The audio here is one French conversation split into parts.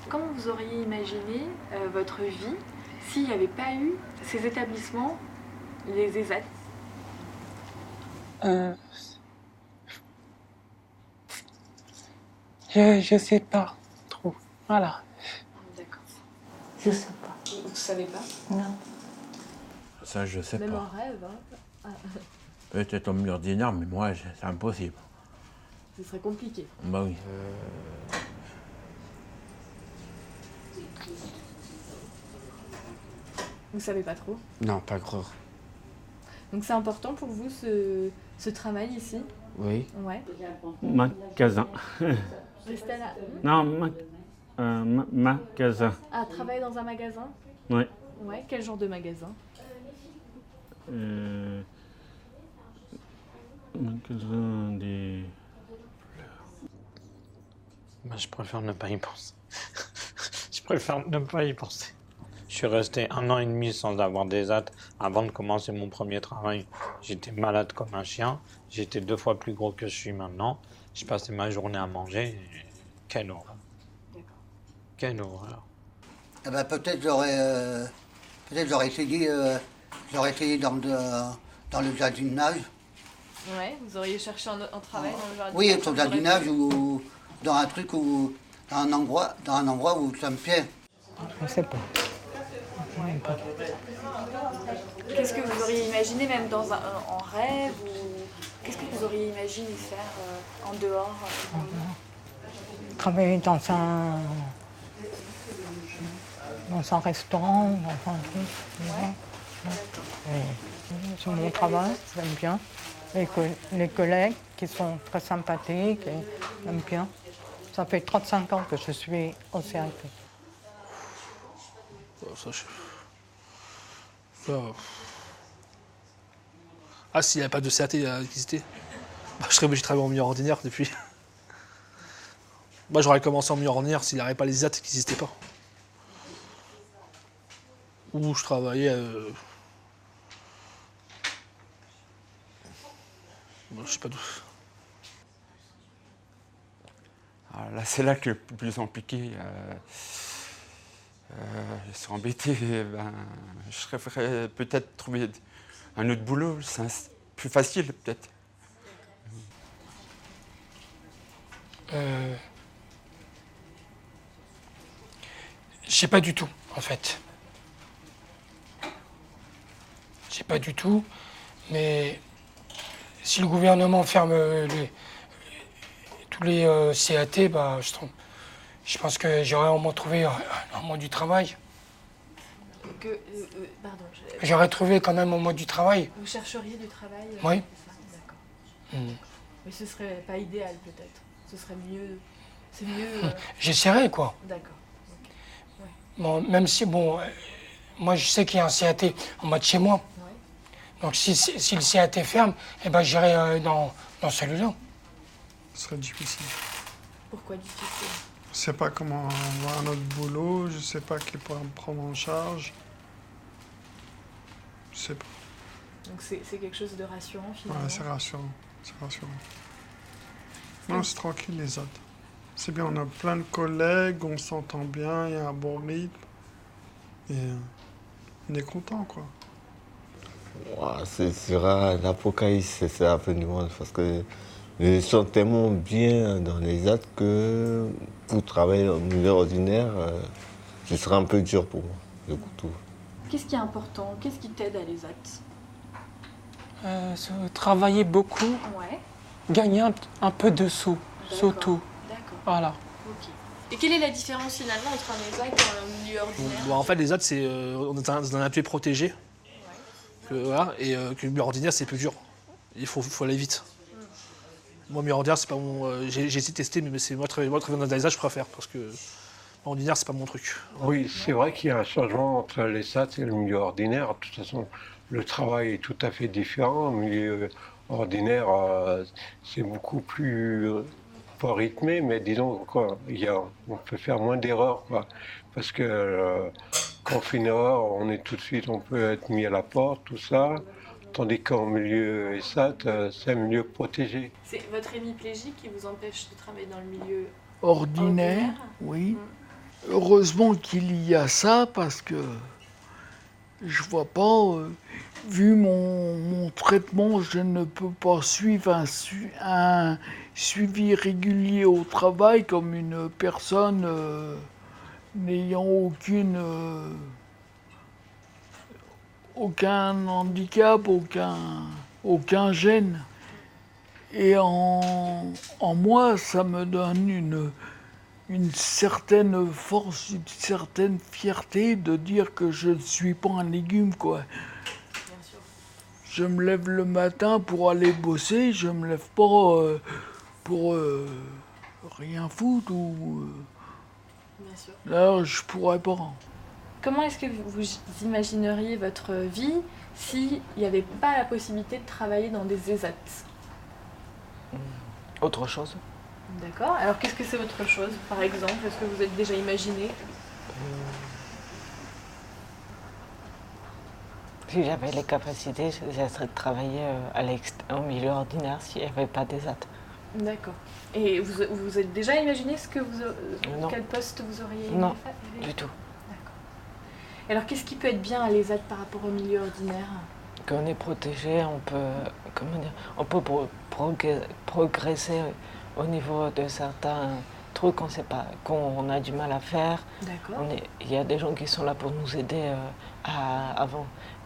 Comment vous auriez imaginé votre vie s'il n'y avait pas eu ces établissements, les ESAT? Je sais pas trop. Voilà. D'accord. Je sais pas. Vous ne savez pas? Non. Ça, je sais Même pas. en rêve, hein? Peut-être en milieu ordinaire, mais moi, c'est impossible. Ce serait compliqué. Bah oui. Vous savez pas trop? Non, pas gros. Donc c'est important pour vous ce travail ici? Oui. Ouais. Magasin. Restez là. Non, magasin. Ah, travailler dans un magasin? Ouais. Ouais, quel genre de magasin? Magasin des... Bah, je préfère ne pas y penser. Je préfère ne pas y penser. Je suis resté 1 an et demi sans avoir des actes avant de commencer mon premier travail. J'étais malade comme un chien. J'étais 2 fois plus gros que je suis maintenant. Je passais ma journée à manger. Et... Quelle horreur. D'accord. Quelle horreur. Eh ben, peut-être j'aurais essayé dans le jardinage. Ouais, vous auriez cherché un travail dans le jardin? Oui, au jardinage ou dans un truc où, dans un endroit où ça me plaît. Je sais pas. Qu'est-ce que vous auriez imaginé, même en rêve, ou qu'est-ce que vous auriez imaginé faire en dehors? Travailler dans un restaurant, dans un truc. C'est mon travail, j'aime bien. Les collègues qui sont très sympathiques, j'aime bien. Ça fait 35 ans que je suis au CAP. Ah, s'il n'y avait pas de CAT qui existait, bah, je serais obligé de travailler en milieu ordinaire depuis. Moi, j'aurais commencé en milieu ordinaire s'il n'y avait pas les ISAT qui n'existaient pas. Ou je travaillais. Je sais pas d'où. Alors là, c'est là que le plus compliqué. Je serais embêté. Ben, je préférerais peut-être trouver un autre boulot. C'est plus facile, peut-être. Je sais pas du tout, en fait. Je sais pas du tout, mais si le gouvernement ferme tous les CAT, bah, je pense que j'aurais au moins trouvé au moins du travail. Pardon. J'aurais trouvé quand même au moins du travail. Vous chercheriez du travail? Oui. D'accord. Mais ce serait pas idéal, peut-être. Ce serait mieux. C'est mieux. J'essaierai, quoi. D'accord. Okay. Bon, même si, moi je sais qu'il y a un CAT en bas de chez moi. Ouais. Donc si le CAT ferme, eh ben, j'irai dans celui-là. Ce serait difficile. Pourquoi difficile? Je sais pas comment avoir un autre boulot, je sais pas qui pourra me prendre en charge. Je sais pas. Donc c'est quelque chose de rassurant, finalement? Ouais, c'est rassurant. C'est rassurant. Non, c'est tranquille, les autres. C'est bien, on a plein de collègues, on s'entend bien, il y a un bon rythme. Et on est content, quoi. Ouais, c'est l'apocalypse, c'est la fin du monde, parce que je sens tellement bien dans les actes que pour travailler au milieu ordinaire, ce sera un peu dur pour moi, le couteau. Qu'est-ce qui est important? Qu'est-ce qui t'aide à l'ESAT? Travailler beaucoup, Ouais. gagner un peu de sous, surtout. D'accord. Voilà. Ok. Et quelle est la différence finalement entre un ESAT et un milieu ordinaire? Bon, en fait, les AT, on est dans un atelier protégé. Voilà, et que le milieu ordinaire, c'est plus dur. Il faut aller vite. Moi, milieu ordinaire, c'est pas mon. J'ai essayé de tester, mais c'est moi, travailler dans les AT, je préfère, parce que ordinaire, c'est pas mon truc. Oui, c'est vrai qu'il y a un changement entre les SAT et le milieu ordinaire. De toute façon, le travail est tout à fait différent. Le milieu ordinaire, c'est beaucoup plus pas rythmé, mais disons quoi, on peut faire moins d'erreurs, quoi. Parce que quand on fait une erreur, on peut être mis à la porte, tout ça. Tandis qu'en milieu SAT, c'est un milieu protégé. C'est votre hémiplégie qui vous empêche de travailler dans le milieu Ordinaire, oui. heureusement qu'il y a ça, parce que je vois pas, vu mon traitement, je ne peux pas suivre un suivi régulier au travail comme une personne n'ayant aucun handicap, aucun gêne. Et en moi, ça me donne une certaine force, une certaine fierté de dire que je ne suis pas un légume, quoi. Bien sûr. Je me lève le matin pour aller bosser, je me lève pas pour rien foutre ou... Bien sûr. Là, je pourrais pas. Comment est-ce que vous imagineriez votre vie s'il n'y avait pas la possibilité de travailler dans des ESAT? Autre chose. D'accord. Alors qu'est-ce que c'est autre chose, par exemple? Est-ce que vous êtes déjà imaginé? Si j'avais les capacités, j'essaierais de travailler au milieu ordinaire s'il n'y avait pas d'ESAT. D'accord. Et vous êtes déjà imaginé quel poste vous auriez aimé Non, faire? du tout. D'accord. Et alors qu'est-ce qui peut être bien à l'ESAT par rapport au milieu ordinaire? Qu'on est protégé, on peut progresser au niveau de certains trucs qu'on a du mal à faire. D'accord. Il y a des gens qui sont là pour nous aider à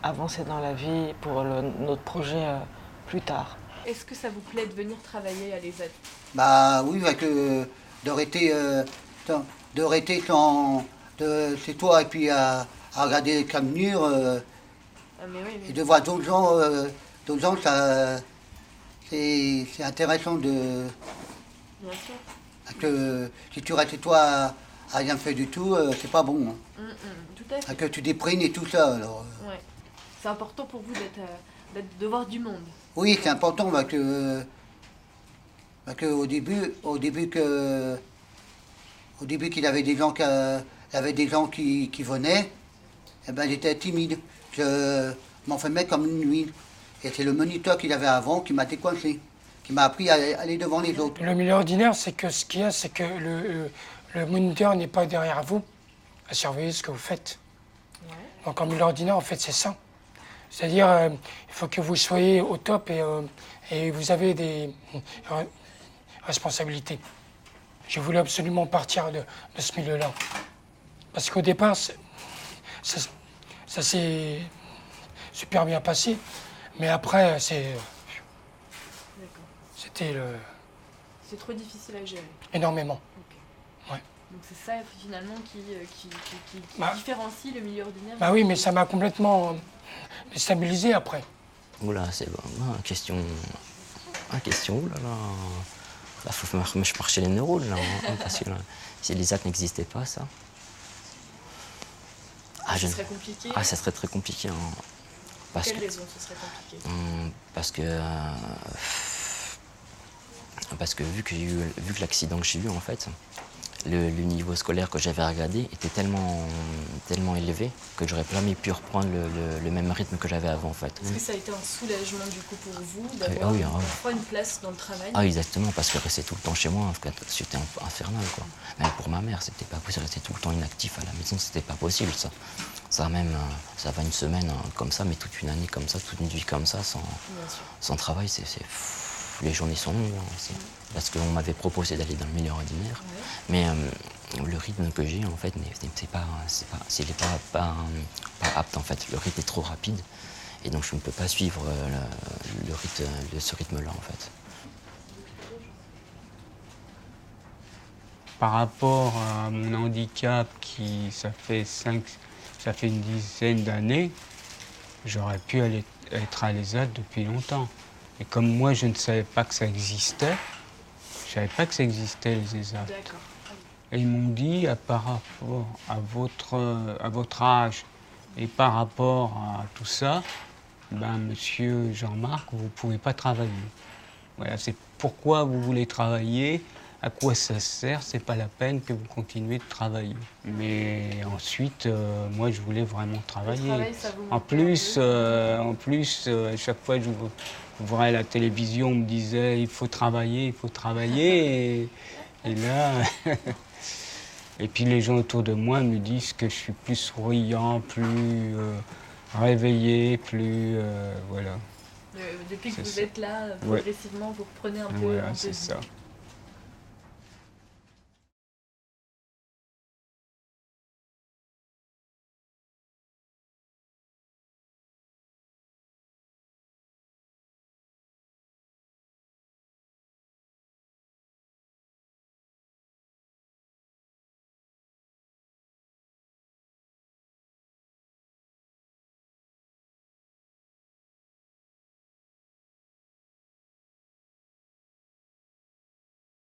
avancer dans la vie pour notre projet plus tard. Est-ce que ça vous plaît de venir travailler à l'ESAT? Bah oui, d'arrêter chez toi et puis à regarder les camions et de voir d'autres gens, ça, c'est intéressant de... Bien sûr. Parce que si tu restes chez toi à rien faire du tout, c'est pas bon. Hein. Tout à fait. Parce que tu déprimes et tout ça. Alors, ouais. C'est important pour vous de voir du monde. oui, c'est important parce que au début qu'il y avait des gens qui venaient, eh ben j'étais timide. Je m'enfermais comme une huile. Et c'est le moniteur qu'il avait avant qui m'a décoincé, qui m'a appris à aller devant les autres. Le milieu ordinaire, c'est que ce qu'il y a, c'est que le moniteur n'est pas derrière vous à surveiller ce que vous faites. Ouais. Donc en milieu ordinaire, en fait, c'est ça. C'est-à-dire, il faut que vous soyez au top et vous avez des responsabilités. Je voulais absolument partir de ce milieu-là. Parce qu'au départ, ça s'est super bien passé. Mais après, c'était C'est trop difficile à gérer. Énormément. Okay. Ouais. Donc c'est ça finalement qui différencie le milieu ordinaire. Bah oui, mais ça m'a complètement déstabilisé après. Oula, c'est bon. Question, oulala. Là, faut que je marche les neurones, là. Parce que là, si les actes n'existaient pas, ça... ça serait compliqué. Ah, ça serait très compliqué. Hein. Pour quelle raison ce serait compliqué? Parce que vu que l'accident que j'ai eu, en fait, le niveau scolaire que j'avais regardé était tellement élevé que j'aurais jamais pu reprendre le même rythme que j'avais avant, en fait. Est-ce que ça a été un soulagement, du coup, pour vous, d'avoir une place dans le travail? Ah, exactement, parce que rester tout le temps chez moi, c'était infernal, quoi. Même pour ma mère, c'était pas possible. Rester tout le temps inactif à la maison, c'était pas possible, ça. Ça va une semaine comme ça, mais toute une année comme ça, toute une vie comme ça, sans travail, les journées sont longues. Hein, parce qu'on m'avait proposé d'aller dans le milieu ordinaire, mais le rythme que j'ai, en fait, c'est pas apte, en fait. Le rythme est trop rapide, et donc je ne peux pas suivre ce rythme-là, en fait. Par rapport à mon handicap, ça fait une dizaine d'années, j'aurais pu être à l'ESAT depuis longtemps. Et comme moi, je ne savais pas que ça existait, les ESAT. Et ils m'ont dit, par rapport à votre âge et par rapport à tout ça, monsieur Jean-Marc, vous ne pouvez pas travailler. Voilà, c'est pourquoi vous voulez travailler. À quoi ça sert? C'est pas la peine que vous continuez de travailler. Mais ensuite, moi, je voulais vraiment travailler. En plus, à chaque fois que je voyais la télévision, on me disait il faut travailler, il faut travailler. Et là, Et puis les gens autour de moi me disent que je suis plus souriant, plus réveillé, plus... voilà. Depuis que C'est vous ça. êtes là, Ouais. progressivement, vous reprenez un peu Voilà, un peu c'est de ça. vie.